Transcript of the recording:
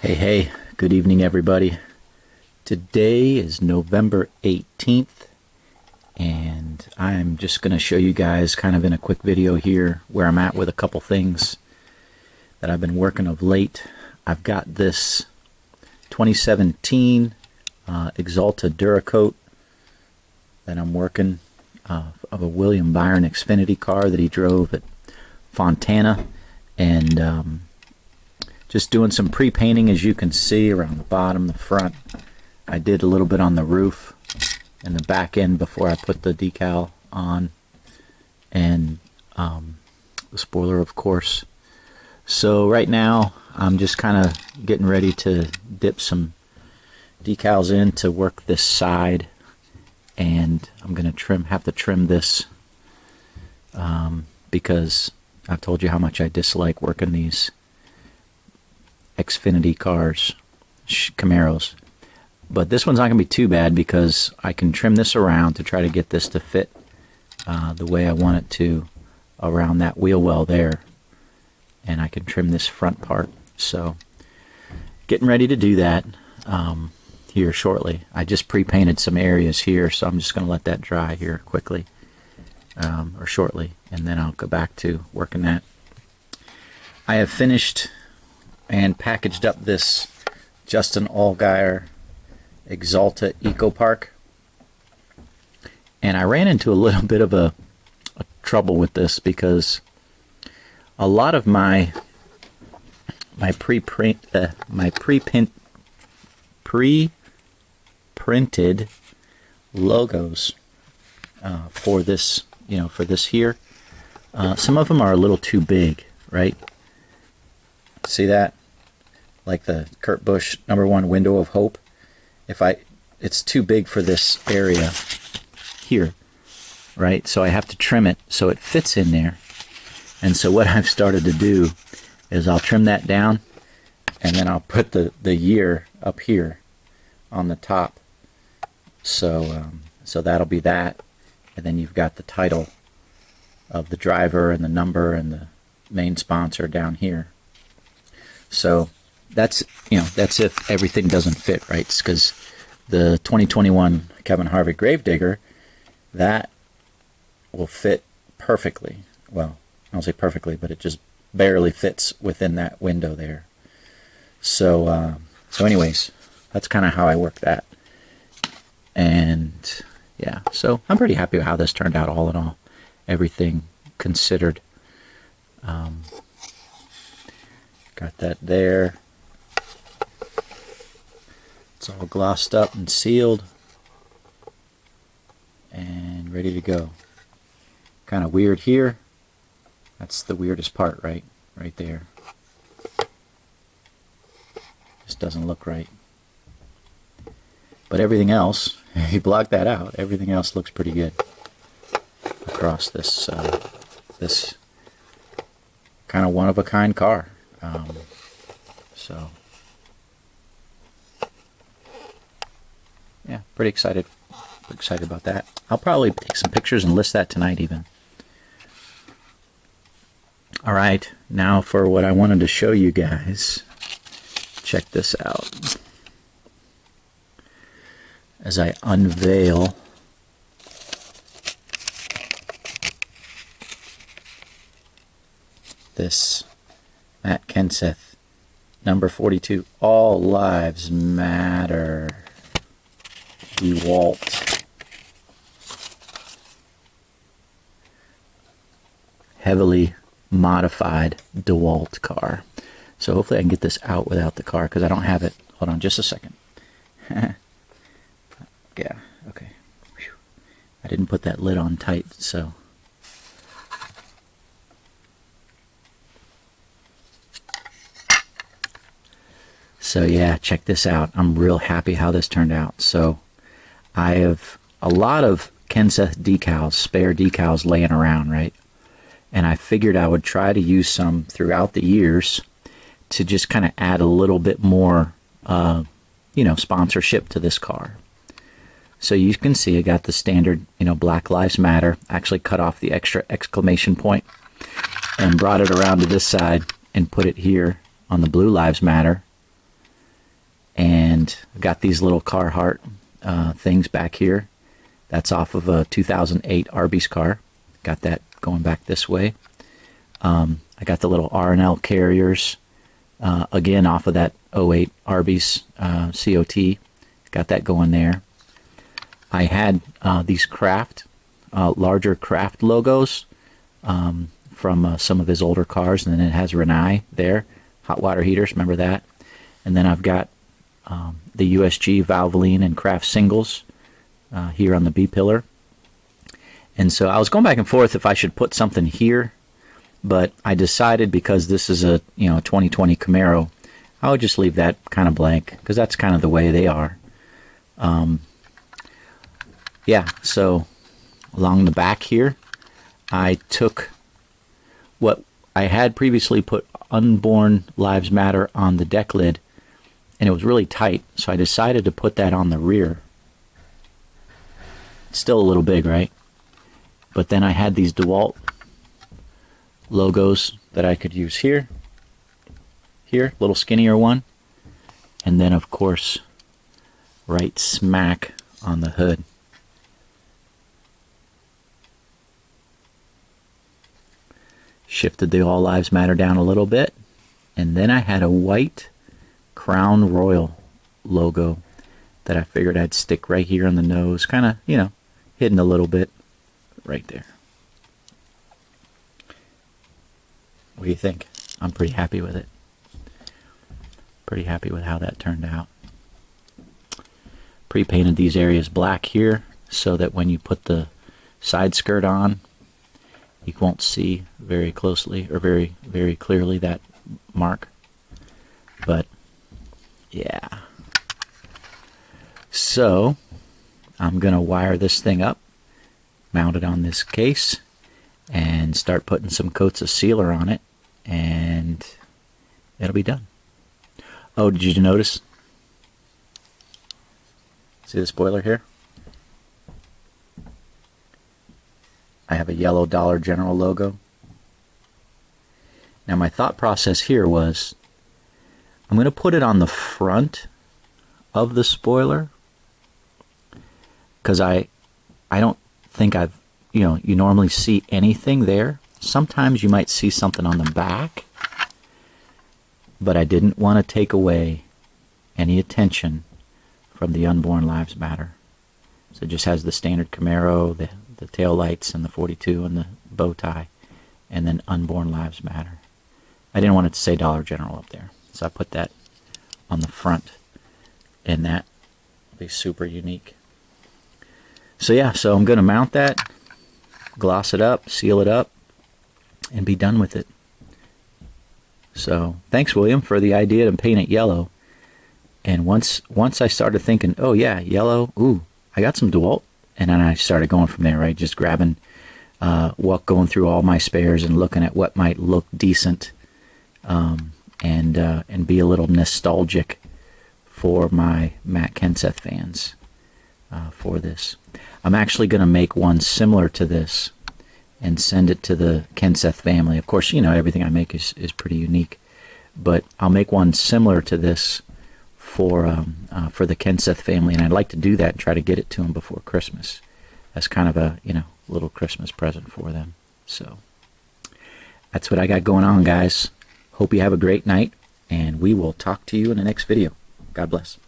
Hey, good evening everybody. Today is November 18th and I'm just going to show you guys kind of in a quick video here where I'm at with a couple things that I've been working of late. I've got this 2017 Axalta Duracoat that I'm working of a William Byron Xfinity car that he drove at Fontana, and just doing some pre-painting, as you can see, around the bottom, the front. I did a little bit on the roof and the back end before I put the decal on, and the spoiler, of course. So right now I'm just kind of getting ready to dip some decals in to work this side, and I'm gonna have to trim this because I've told you how much I dislike working these Xfinity cars, Camaros. But this one's not going to be too bad because I can trim this around to try to get this to fit the way I want it to around that wheel well there. And I can trim this front part. So getting ready to do that here shortly. I just pre-painted some areas here, so I'm just going to let that dry here quickly or shortly, and then I'll go back to working that. I have finished and packaged up this Justin Allgaier Axalta Eco Park, and I ran into a little bit of a trouble with this because a lot of my pre-printed logos for this, for this here, some of them are a little too big, right? See that? Like the Kurt Busch #1 Window of Hope. It's too big for this area here, right? So I have to trim it so it fits in there. And so what I've started to do is I'll trim that down, and then I'll put the year up here on the top. So so that'll be that, and then you've got the title of the driver and the number and the main sponsor down here. So that's if everything doesn't fit right, because the 2021 Kevin Harvick Gravedigger, that will fit perfectly. Well, I don't say perfectly, but it just barely fits within that window there. So so anyways, that's kind of how I work that. And yeah, so I'm pretty happy with how this turned out, all in all, everything considered. Got that there. It's all glossed up and sealed and ready to go. Kind of weird here. That's the weirdest part, right there. Just doesn't look right. But everything else, if you block that out, everything else looks pretty good across this this kind of one-of-a-kind car. So yeah, pretty excited about that. I'll probably take some pictures and list that tonight even. Alright, now for what I wanted to show you guys. Check this out as I unveil this Matt Kenseth #42, All Lives Matter DEWALT. Heavily modified DEWALT car. So hopefully I can get this out without the car, because I don't have it. Hold on just a second. Yeah, okay. Whew. I didn't put that lid on tight, so. So yeah, check this out. I'm real happy how this turned out. So I have a lot of Kenseth decals, spare decals laying around, right? And I figured I would try to use some throughout the years to just kind of add a little bit more, sponsorship to this car. So you can see I got the standard, Black Lives Matter. Actually cut off the extra exclamation point and brought it around to this side and put it here on the Blue Lives Matter. And got these little Carhartt things back here. That's off of a 2008 Arby's car. Got that going back this way. I got the little R&L carriers, again off of that '08 Arby's COT. Got that going there. I had these larger Craft logos from some of his older cars, and then it has Rinnai there, hot water heaters, remember that? And then I've got the USG Valvoline and Craft singles here on the B-pillar. And so I was going back and forth if I should put something here, but I decided because this is a 2020 Camaro, I would just leave that kind of blank because that's kind of the way they are. Yeah, so along the back here, I took what I had previously put Unborn Lives Matter on the deck lid, and it was really tight, so I decided to put that on the rear. It's still a little big, right? But then I had these DEWALT logos that I could use here, little skinnier one, and then of course right smack on the hood. Shifted the All Lives Matter down a little bit, and then I had a white Crown Royal logo that I figured I'd stick right here on the nose, kind of, hidden a little bit right there. What do you think? I'm pretty happy with it. Pretty happy with how that turned out. Pre-painted these areas black here so that when you put the side skirt on, you won't see very closely or very, very clearly that mark. But yeah. So I'm going to wire this thing up, mount it on this case, and start putting some coats of sealer on it, and it'll be done. Oh, did you notice? See the spoiler here? I have a yellow Dollar General logo. Now my thought process here was I'm going to put it on the front of the spoiler because I don't think you normally see anything there. Sometimes you might see something on the back, but I didn't want to take away any attention from the Unborn Lives Matter. So it just has the standard Camaro, the tail lights, and the 42 and the bow tie, and then Unborn Lives Matter. I didn't want it to say Dollar General up there, so I put that on the front, and that will be super unique. So yeah, so I'm going to mount that, gloss it up, seal it up, and be done with it. So thanks, William, for the idea to paint it yellow. And once I started thinking, oh yeah, yellow, ooh, I got some DEWALT, and then I started going from there, right? Just grabbing, going through all my spares and looking at what might look decent, and be a little nostalgic for my Matt Kenseth fans for this. I'm actually going to make one similar to this and send it to the Kenseth family. Of course, everything I make is pretty unique, but I'll make one similar to this for the Kenseth family, and I'd like to do that and try to get it to them before Christmas as kind of a little Christmas present for them. So that's what I got going on, guys. Hope you have a great night, and we will talk to you in the next video. God bless.